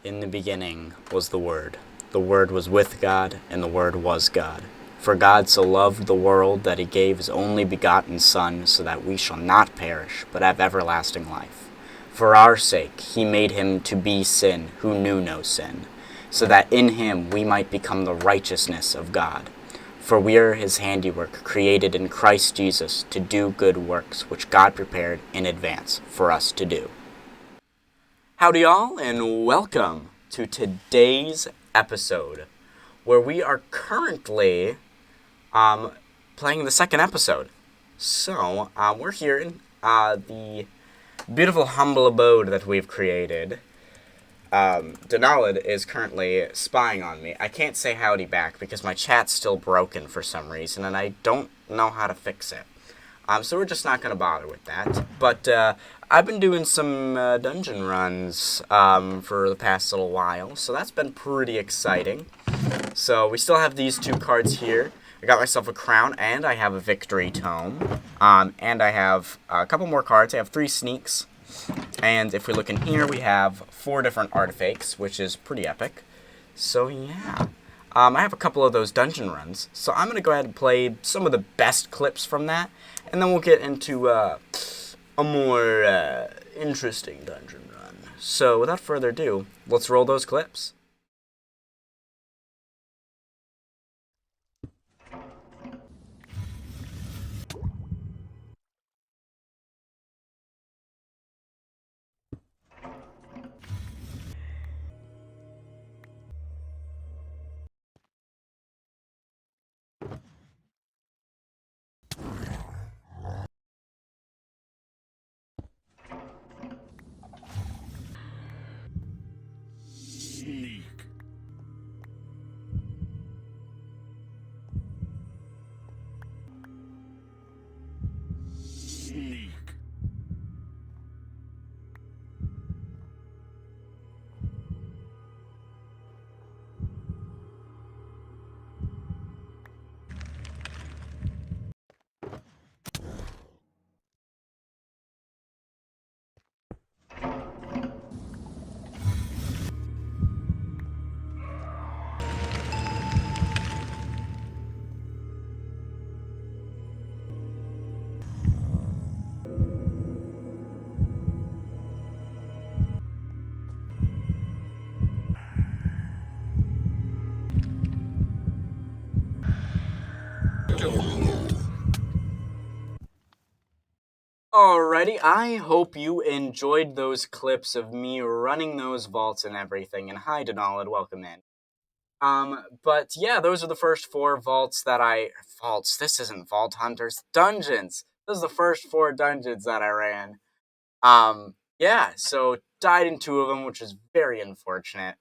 In the beginning was the Word. The Word was with God, and the Word was God. For God so loved the world that he gave his only begotten Son, so that we shall not perish, but have everlasting life. For our sake he made him to be sin, who knew no sin, so that in him we might become the righteousness of God. For we are his handiwork, created in Christ Jesus, to do good works, which God prepared in advance for us to do. Howdy y'all, and welcome to today's episode, where we are currently playing the second episode. So, we're here in the beautiful, humble abode that we've created. Denalid is currently spying on me. I can't say howdy back because my chat's still broken for some reason, and I don't know how to fix it. So we're just not going to bother with that. But I've been doing some dungeon runs for the past little while, so that's been pretty exciting. So we still have these two cards here. I got myself a crown, and I have a victory tome. And I have a couple more cards. I have 3 sneaks. And if we look in here, we have 4 different artifacts, which is pretty epic. So yeah. I have a couple of those dungeon runs, so I'm going to go ahead and play some of the best clips from that, and then we'll get into a more interesting dungeon run. So without further ado, let's roll those clips. Sneak. Sneak. Alrighty, I hope you enjoyed those clips of me running those vaults and everything, and hi Denalid, welcome in. But yeah, those are the first 4 vaults that Vaults, this isn't Vault Hunters, dungeons! This is the first 4 dungeons that I ran. Yeah, so died in 2 of them, which is very unfortunate.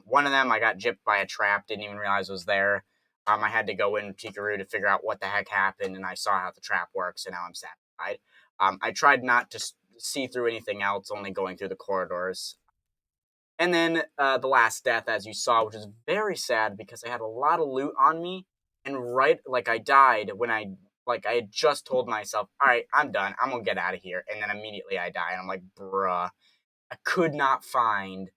One of them I got gypped by a trap, didn't even realize it was there. I had to go in Pikaru to figure out what the heck happened, and I saw how the trap works, and now I'm satisfied. I tried not to see through anything else, only going through the corridors. And then the last death, as you saw, which is very sad because I had a lot of loot on me, and I died when I had just told myself, all right, I'm done, I'm gonna get out of here, and then immediately I die, and I'm like, bruh, I could not find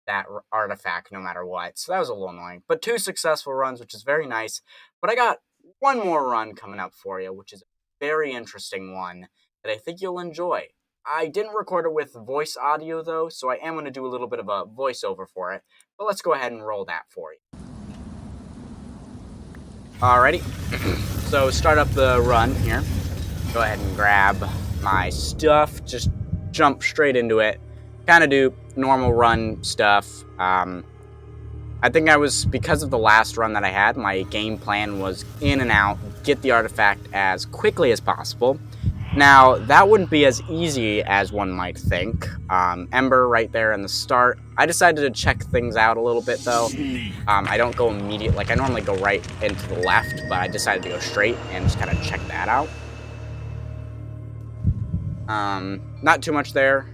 that artifact no matter what, so that was a little annoying. But 2 successful runs, which is very nice, but I got one more run coming up for you, which is a very interesting one that I think you'll enjoy. I didn't record it with voice audio, though, so I am going to do a little bit of a voiceover for it, but let's go ahead and roll that for you. Alrighty, so start up the run here. Go ahead and grab my stuff, just jump straight into it. Kind of do normal run stuff. I think because of the last run that I had, my game plan was in and out, get the artifact as quickly as possible. Now, that wouldn't be as easy as one might think. Ember right there in the start. I decided to check things out a little bit, though. I don't go immediate, I normally go right into the left, but I decided to go straight and just kind of check that out. Not too much there.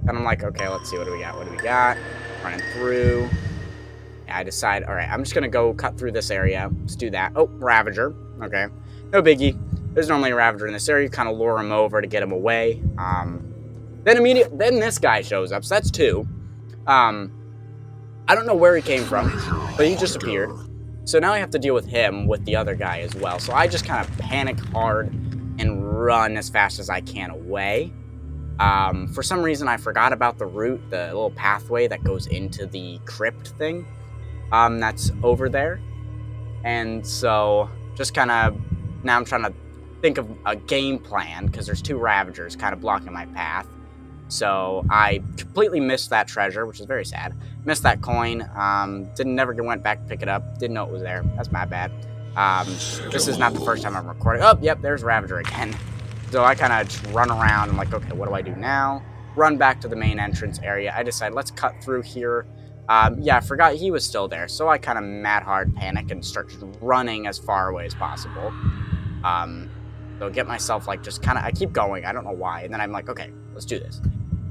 And I'm like, okay, let's see, what do we got? Running through. Yeah, I decide, all right, I'm just going to go cut through this area. Let's do that. Oh, Ravager. Okay. No biggie. There's normally a Ravager in this area. You kind of lure him over to get him away. Then this guy shows up, so that's 2. I don't know where he came from, but he just appeared. So now I have to deal with him with the other guy as well. So I just kind of panic hard and run as fast as I can away. For some reason, I forgot about the route, the little pathway that goes into the crypt thing that's over there. And so just kind of now I'm trying to think of a game plan because there's two Ravagers kind of blocking my path. So I completely missed that treasure, which is very sad. Missed that coin. Never went back to pick it up. Didn't know it was there. That's my bad. This is not the first time I'm recording. Oh, yep, there's Ravager again. So I kind of just run around. I'm like, okay, what do I do now? Run back to the main entrance area. I decide, let's cut through here. Yeah, I forgot he was still there. So I kind of mad hard panic and start just running as far away as possible. So get myself like just kind of, I keep going. I don't know why. And then I'm like, okay, let's do this.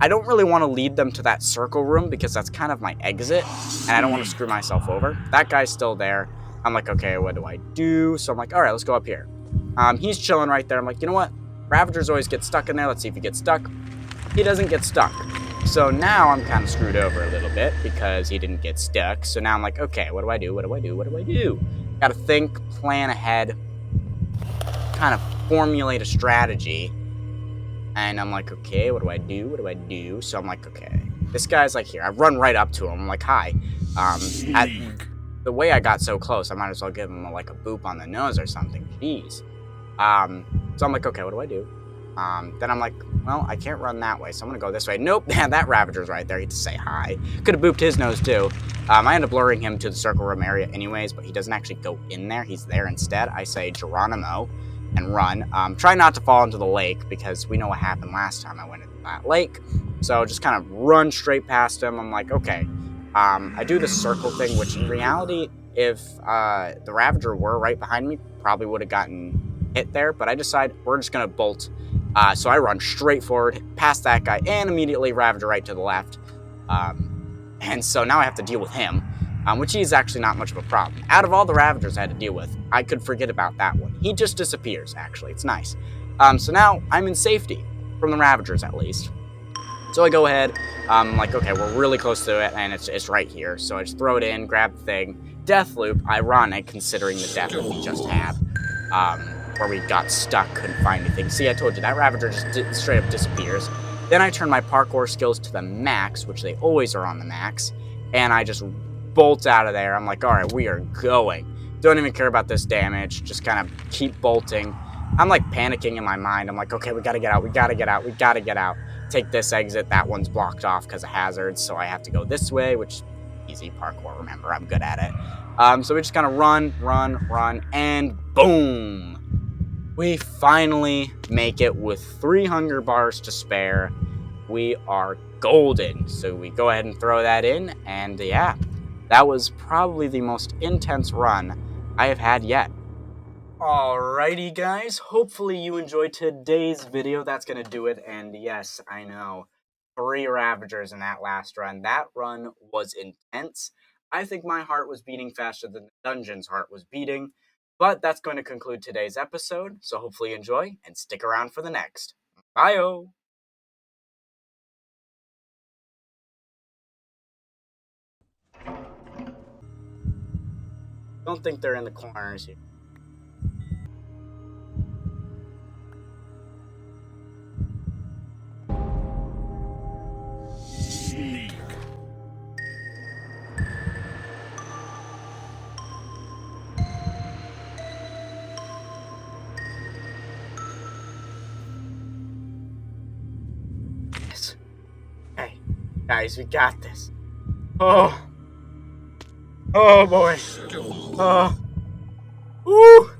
I don't really want to lead them to that circle room because that's kind of my exit. And I don't want to screw myself over. That guy's still there. I'm like, okay, what do I do? So I'm like, all right, let's go up here. He's chilling right there. I'm like, you know what? Ravagers always get stuck in there. Let's see if he gets stuck. He doesn't get stuck. So now I'm kind of screwed over a little bit because he didn't get stuck. So now I'm like, okay, what do I do? What do I do? What do I do? Gotta think, plan ahead, kind of formulate a strategy. And I'm like, okay, what do I do? What do I do? So I'm like, okay, this guy's like here. I run right up to him. I'm like, hi. At the way I got so close, I might as well give him like a boop on the nose or something. Jeez. So I'm like, okay, what do I do? Then I'm like, well, I can't run that way, so I'm gonna go this way. Nope, that Ravager's right there. He had to say hi. Could have booped his nose too. I end up luring him to the circle room area anyways, but he doesn't actually go in there. He's there instead. I say Geronimo and run. Try not to fall into the lake because we know what happened last time I went into that lake. So just kind of run straight past him. I'm like, okay. I do the circle thing, which in reality, if the Ravager were right behind me, probably would have gotten hit there. But I decide we're just going to bolt. So I run straight forward, past that guy, and immediately Ravager right to the left. And so now I have to deal with him, which is actually not much of a problem. Out of all the Ravagers I had to deal with, I could forget about that one. He just disappears, actually. It's nice. So now I'm in safety, from the Ravagers at least. So I go ahead, I'm like, okay, we're really close to it, and it's right here. So I just throw it in, grab the thing. Death loop, ironic considering the death that we just had, where we got stuck, couldn't find anything. See, I told you, that Ravager just straight up disappears. Then I turn my parkour skills to the max, which they always are on the max, and I just bolt out of there. I'm like, all right, we are going. Don't even care about this damage, just kind of keep bolting. I'm like panicking in my mind. I'm like, okay, we gotta get out, we gotta get out, we gotta get out. Take this exit, that one's blocked off because of hazards, so I have to go this way, which easy parkour, remember, I'm good at it. So we just kind of run, and boom! We finally make it with 3 hunger bars to spare. We are golden. So we go ahead and throw that in, and yeah, that was probably the most intense run I have had yet. Alrighty guys, hopefully you enjoyed today's video. That's gonna do it, and yes, I know, 3 Ravagers in that last run. That run was intense. I think my heart was beating faster than the dungeon's heart was beating, but that's going to conclude today's episode, so hopefully you enjoy, and stick around for the next. Bye-o! Don't think they're in the corners here. Yes. Hey, guys, we got this. Oh boy. Oh. Woo!